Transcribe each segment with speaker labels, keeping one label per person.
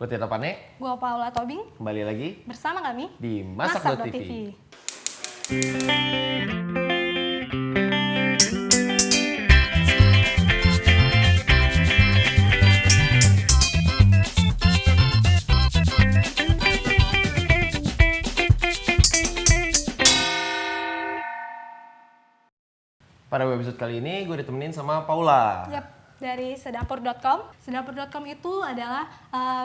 Speaker 1: Gue Tito Pane.
Speaker 2: Gua Paula Tobing.
Speaker 1: Kembali lagi
Speaker 2: Bersama kami
Speaker 1: di Masak.tv. Pada episode kali ini gue ditemenin sama Paula.
Speaker 2: Yap, dari sedapur.com. Sedapur.com itu adalah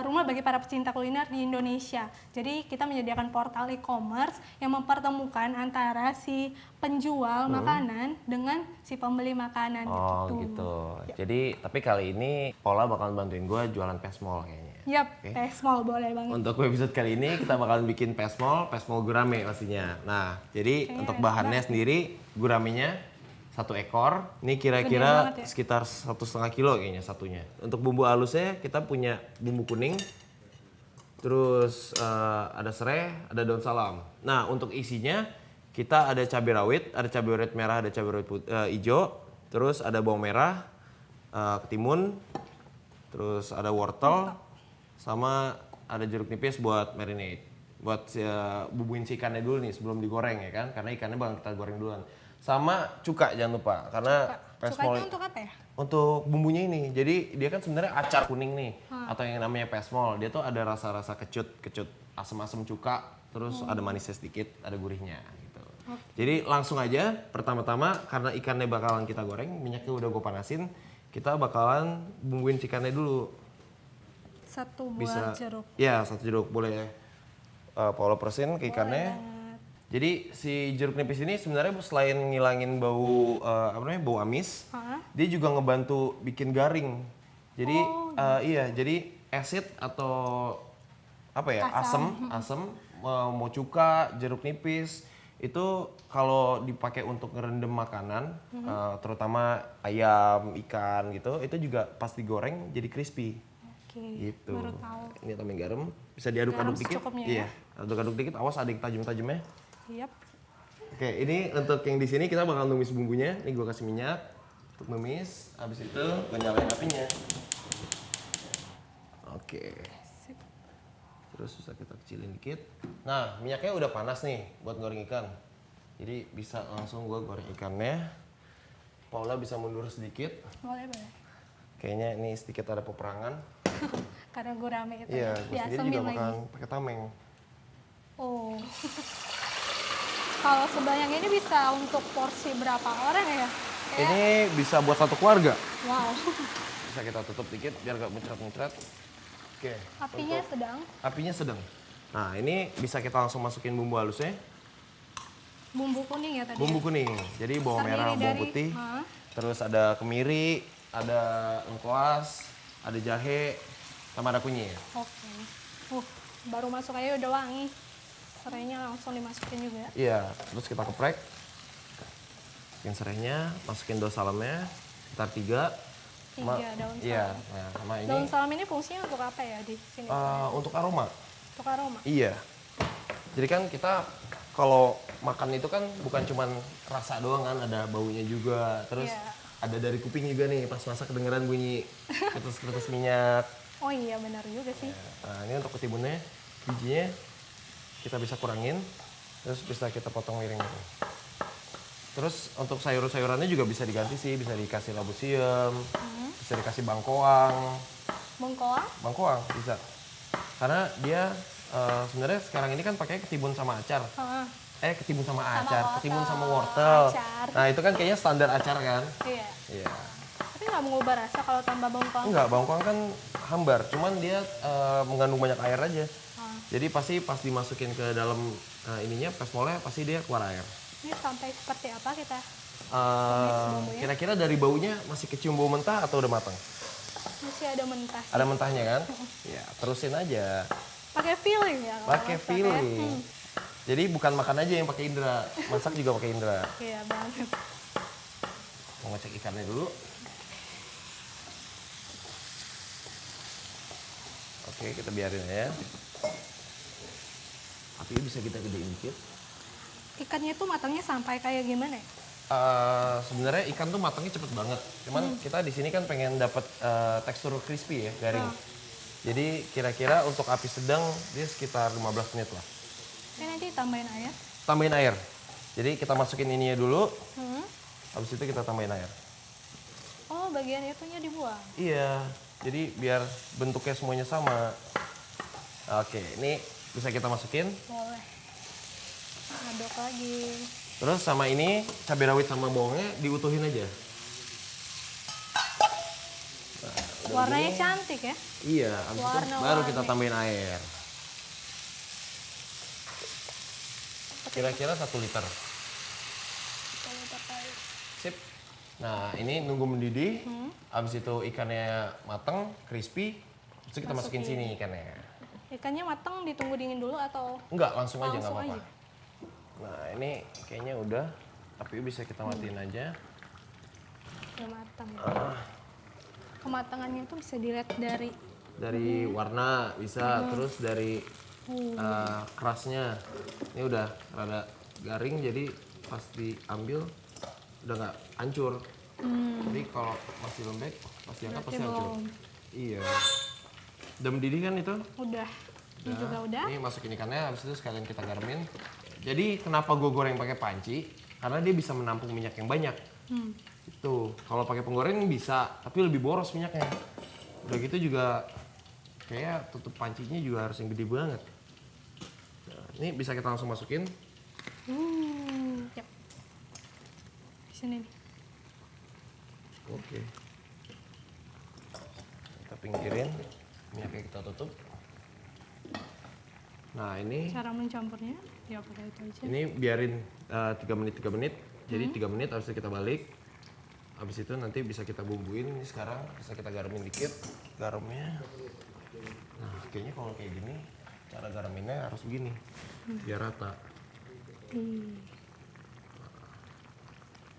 Speaker 2: rumah bagi para pecinta kuliner di Indonesia. Jadi kita menyediakan portal e-commerce yang mempertemukan antara si penjual makanan dengan si pembeli makanan.
Speaker 1: Oh gitu. Jadi tapi kali ini Paula bakal bantuin gue jualan pesmol kayaknya.
Speaker 2: Yap, pesmol boleh banget.
Speaker 1: Untuk episode kali ini kita bakalan bikin pesmol gurame pastinya. Nah, jadi untuk bahannya sendiri guramenya 1 ekor. Ini kira-kira sekitar 1,5 kilo kayaknya satunya. Untuk bumbu halusnya kita punya bumbu kuning, terus ada serai, ada daun salam. Nah, untuk isinya kita ada cabai rawit merah, ada cabai rawit hijau, terus ada bawang merah, ketimun, terus ada wortel, sama ada jeruk nipis buat marinade. Buat bumbuin si ikannya dulu nih sebelum digoreng ya kan, karena ikannya bakal kita goreng duluan. Sama cuka jangan lupa, karena pesmol
Speaker 2: Cukanya untuk apa ya?
Speaker 1: untuk bumbunya ini. Jadi dia kan sebenarnya acar kuning nih, atau yang namanya pesmol. Dia tuh ada rasa-rasa kecut, asam-asam cuka, terus ada manisnya sedikit, ada gurihnya gitu. Jadi langsung aja, pertama-tama karena ikannya bakalan kita goreng, minyaknya udah gue panasin, kita bakalan bumbuin ikannya dulu.
Speaker 2: 1 buah jeruk.
Speaker 1: Ya, 1 jeruk boleh. Paula persin ke ikannya. Jadi si jeruk nipis ini sebenarnya selain ngilangin bau bau amis, dia juga ngebantu bikin garing. Jadi jadi acid atau apa ya, asam mau cuka, jeruk nipis itu kalau dipakai untuk ngerendam makanan, terutama ayam, ikan gitu, itu juga pas digoreng jadi crispy. Gitu.
Speaker 2: Baru tahu.
Speaker 1: Ini tambahin garam, bisa diaduk-aduk dikit. Iya, aduk-aduk dikit, awas ada yang tajam-tajamnya.
Speaker 2: Yap.
Speaker 1: Oke, ini untuk yang di sini kita bakal numis bumbunya. Ini gue kasih minyak untuk numis. Habis itu gue nyalain apinya. Oke. Terus bisa kita kecilin dikit. Nah, minyaknya udah panas nih buat goreng ikan. Jadi bisa langsung gue goreng ikannya. Paula bisa mundur sedikit.
Speaker 2: Boleh.
Speaker 1: Kayaknya ini sedikit ada peperangan.
Speaker 2: Karena gurame itu.
Speaker 1: Iya, gue sendiri juga bakalan pakai tameng.
Speaker 2: Oh. Kalau sebanyak ini bisa untuk porsi berapa orang ya?
Speaker 1: Ini bisa buat 1 keluarga.
Speaker 2: Wow.
Speaker 1: Bisa kita tutup dikit biar gak muncrat-muncrat. Oke. Apinya sedang. Nah, ini bisa kita langsung masukin bumbu halusnya.
Speaker 2: Bumbu kuning ya tadi?
Speaker 1: Bumbu kuning. Jadi bawang merah, bawang putih. Terus ada kemiri, ada lengkuas, ada jahe, sama ada kunyit.
Speaker 2: Oke. Baru masuk aja udah wangi. Serainya langsung dimasukin juga.
Speaker 1: Iya, terus kita keprek. Masukin serainya, masukin daun salamnya, sekitar 3.
Speaker 2: 3 daun salam.
Speaker 1: Iya, nah sama ini.
Speaker 2: Daun salam ini fungsinya untuk apa ya di sini?
Speaker 1: Untuk aroma.
Speaker 2: Untuk aroma?
Speaker 1: Iya. Jadi kan kita kalau makan itu kan bukan cuman rasa doang kan, ada baunya juga. Terus ada dari kuping juga nih, pas masak kedengeran bunyi ketus-ketus minyak.
Speaker 2: Oh iya, benar juga sih.
Speaker 1: Nah, ini untuk ketimunnya, bijinya kita bisa kurangin, terus bisa kita potong miring gitu. Terus untuk sayur-sayurannya juga bisa diganti sih, bisa dikasih labu siam, bisa dikasih bangkoang. Bangkoang bisa. Karena dia sebenarnya sekarang ini kan pakai ketimun sama acar. Ketimun sama acar, ketimun sama wortel. Nah itu kan kayaknya standar acar kan? Iya.
Speaker 2: Tapi nggak mengubah rasa kalau tambah bangkoang?
Speaker 1: Enggak, bangkoang kan hambar, cuman dia mengandung banyak air aja. Jadi pasti pas dimasukin ke dalam ininya, pesmolnya pasti dia keluar air.
Speaker 2: Ini sampai seperti apa kita?
Speaker 1: Kira-kira dari baunya masih kecium bau mentah atau udah matang?
Speaker 2: Masih ada mentah sih.
Speaker 1: Ada mentahnya kan? Ya, terusin aja.
Speaker 2: Pakai feeling ya?
Speaker 1: Pakai feeling. Jadi bukan makan aja yang pakai indera, masak juga pakai indera.
Speaker 2: Iya banget.
Speaker 1: Mau ngecek ikannya dulu. Oke, kita biarin ya. Apinya bisa kita gedein dikit.
Speaker 2: Ikannya tuh matangnya sampai kayak gimana ya?
Speaker 1: Sebenarnya ikan tuh matangnya cepet banget. Cuman kita di sini kan pengen dapat tekstur crispy ya, garing. Jadi kira-kira untuk api sedang dia sekitar 15 menit lah.
Speaker 2: Oke, nanti tambahin air.
Speaker 1: Tambahin air. Jadi kita masukin ininya dulu,
Speaker 2: Hmm.
Speaker 1: habis itu kita tambahin air.
Speaker 2: Oh, bagian itunya dibuang.
Speaker 1: Iya, jadi biar bentuknya semuanya sama. Oke, ini bisa kita masukin.
Speaker 2: Boleh. Aduk lagi.
Speaker 1: Terus sama ini cabai rawit sama bawangnya diutuhin aja.
Speaker 2: Warnanya cantik ya.
Speaker 1: Iya, habis itu baru
Speaker 2: Warna-warni.
Speaker 1: kita tambahin air. Kira-kira 1 liter. Sip. Nah, ini nunggu mendidih. Habis itu ikannya mateng, crispy. Terus kita masukin sini ikannya.
Speaker 2: Ikannya matang ditunggu dingin dulu atau
Speaker 1: Enggak, langsung aja nggak
Speaker 2: Langsung
Speaker 1: apa-apa.
Speaker 2: aja.
Speaker 1: Nah, ini kayaknya udah. Tapi bisa kita matiin aja.
Speaker 2: udah matang? Kematangannya itu bisa dilihat
Speaker 1: Dari warna bisa, terus dari kerasnya. Ini udah rada garing, jadi pas diambil udah nggak hancur. Jadi kalau masih lembek, pas diangkat pasti hancur.
Speaker 2: belum.
Speaker 1: Iya. Udah mendidih kan itu?
Speaker 2: Udah. Ini juga udah.
Speaker 1: Ini masukin ikannya, habis itu sekalian kita garemin. Jadi kenapa gue goreng pakai panci? Karena dia bisa menampung minyak yang banyak. Itu. Kalau pakai penggoreng bisa, tapi lebih boros minyaknya. Udah gitu juga kayak tutup pancinya juga harus yang gede banget. Nah, ini bisa kita langsung masukin.
Speaker 2: Yap. Di sini nih.
Speaker 1: Oke. Kita pinggirin, minyaknya kita tutup. Nah ini
Speaker 2: Cara mencampurnya ya pakai itu aja.
Speaker 1: ini biarin 3 menit. Jadi 3 menit habis itu kita balik. Habis itu nanti bisa kita bumbuin. Ini sekarang bisa kita garamin dikit garamnya. Nah kayaknya kalau kayak gini cara garaminnya harus begini biar rata.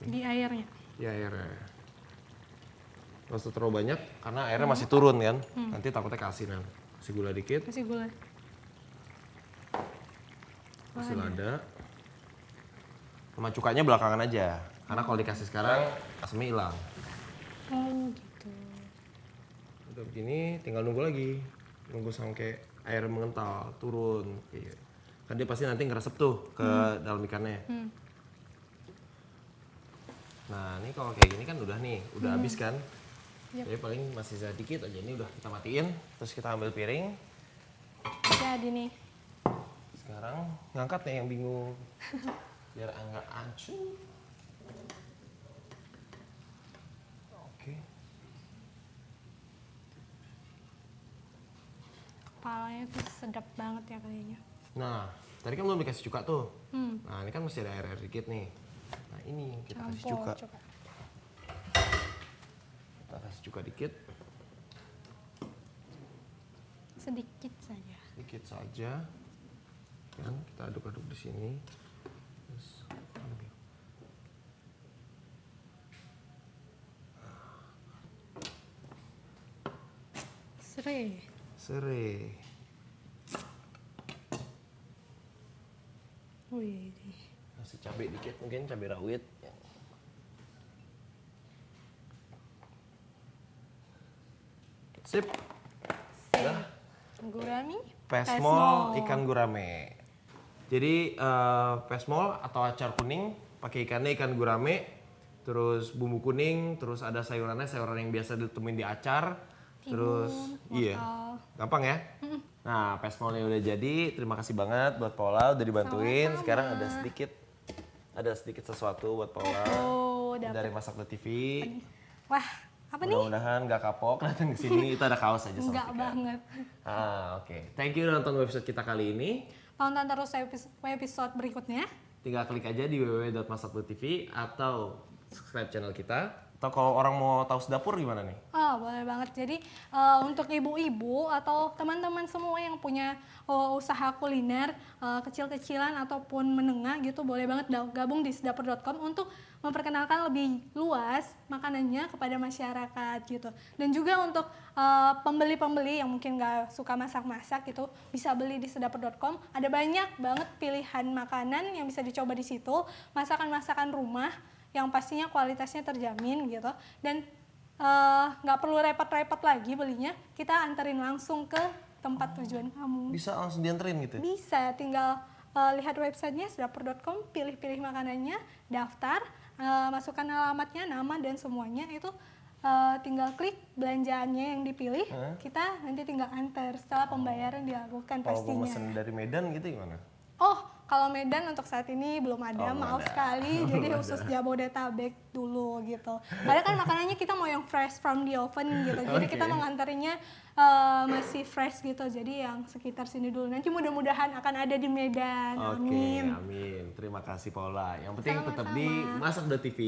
Speaker 2: Di airnya.
Speaker 1: Ya airnya. Nggak usah terlalu banyak karena airnya masih turun kan. Nanti takutnya keasinan. Kasih gula dikit,
Speaker 2: Kasih gula.
Speaker 1: kasih lada. Sama cukanya belakangan aja. Karena kalau dikasih sekarang asamnya hilang.
Speaker 2: Oh gitu.
Speaker 1: Udah begini tinggal nunggu lagi. Nunggu sampai air mengental, turun. Iya. Kan dia pasti nanti ngeresep tuh ke dalam ikannya. Nah ini kalau kayak gini kan udah nih, udah habis kan.
Speaker 2: Yap.
Speaker 1: Jadi paling masih sedikit aja, ini udah kita matiin. Terus kita ambil piring.
Speaker 2: Jadi nih.
Speaker 1: Sekarang ngangkat nih yang bingung. Biar nggak hancur. Oke.
Speaker 2: Kepalanya tuh sedap banget ya kayaknya.
Speaker 1: Nah, tadi kan belum dikasih cuka tuh.
Speaker 2: Hmm.
Speaker 1: Nah, ini kan masih ada air-air dikit nih. Nah, ini kita kasih cuka.
Speaker 2: Coba.
Speaker 1: Kita kasih cuka dikit.
Speaker 2: Sedikit saja.
Speaker 1: Dikit saja. Kan kita aduk-aduk di sini. Terus ambil.
Speaker 2: Serai.
Speaker 1: Serai.
Speaker 2: Wih.
Speaker 1: Kasih cabai dikit, mungkin cabai rawit. Sip. Udah.
Speaker 2: Gurami.
Speaker 1: Pesmol ikan gurame. Jadi pesmol atau acar kuning pakai ikannya ikan gurame, terus bumbu kuning, terus ada sayurannya sayuran yang biasa ditemuin di acar, terus iya gampang ya. Nah pesmolnya udah jadi, terima kasih banget buat Paula udah dibantuin.
Speaker 2: Sama-sama.
Speaker 1: Sekarang ada sedikit sesuatu buat Paula
Speaker 2: Oh,
Speaker 1: dari
Speaker 2: dapat.
Speaker 1: Masak The TV.
Speaker 2: Wah, apa nih?
Speaker 1: Mudah-mudahan gak kapok datang ke sini. Itu ada kaos aja sama
Speaker 2: Enggak
Speaker 1: stiker.
Speaker 2: banget.
Speaker 1: Oke. Thank you udah nonton episode kita kali ini.
Speaker 2: Tonton terus episode berikutnya.
Speaker 1: Tinggal klik aja di www.masak.tv atau subscribe channel kita. Atau kalau orang mau tahu sedapur gimana nih?
Speaker 2: Oh, boleh banget. Jadi untuk ibu-ibu atau teman-teman semua yang punya usaha kuliner kecil-kecilan ataupun menengah gitu, boleh banget gabung di sedapur.com untuk memperkenalkan lebih luas makanannya kepada masyarakat gitu. Dan juga untuk pembeli-pembeli yang mungkin nggak suka masak-masak gitu, bisa beli di sedapur.com. Ada banyak banget pilihan makanan yang bisa dicoba di situ, masakan-masakan rumah yang pastinya kualitasnya terjamin gitu, dan nggak perlu repot-repot lagi belinya, kita anterin langsung ke tempat tujuan kamu.
Speaker 1: Bisa langsung dianterin gitu?
Speaker 2: Bisa, tinggal lihat websitenya sedapur.com, pilih-pilih makanannya, daftar, masukkan alamatnya, nama dan semuanya itu tinggal klik belanjaannya yang dipilih, kita nanti tinggal antar setelah pembayaran dilakukan
Speaker 1: Kalau
Speaker 2: pastinya.
Speaker 1: mau mesen dari Medan gitu gimana?
Speaker 2: Oh, kalau Medan untuk saat ini belum ada,
Speaker 1: belum
Speaker 2: maaf
Speaker 1: ada.
Speaker 2: sekali. Jadi khusus Jabodetabek dulu gitu. Padahal kan makanannya kita mau yang fresh from the oven gitu. Jadi kita mengantarinnya masih fresh gitu. Jadi yang sekitar sini dulu. Nanti mudah-mudahan akan ada di Medan.
Speaker 1: Oke,
Speaker 2: Amin.
Speaker 1: amin. Terima kasih Paula. Yang penting tetap
Speaker 2: Sama-sama.
Speaker 1: di Masak.tv.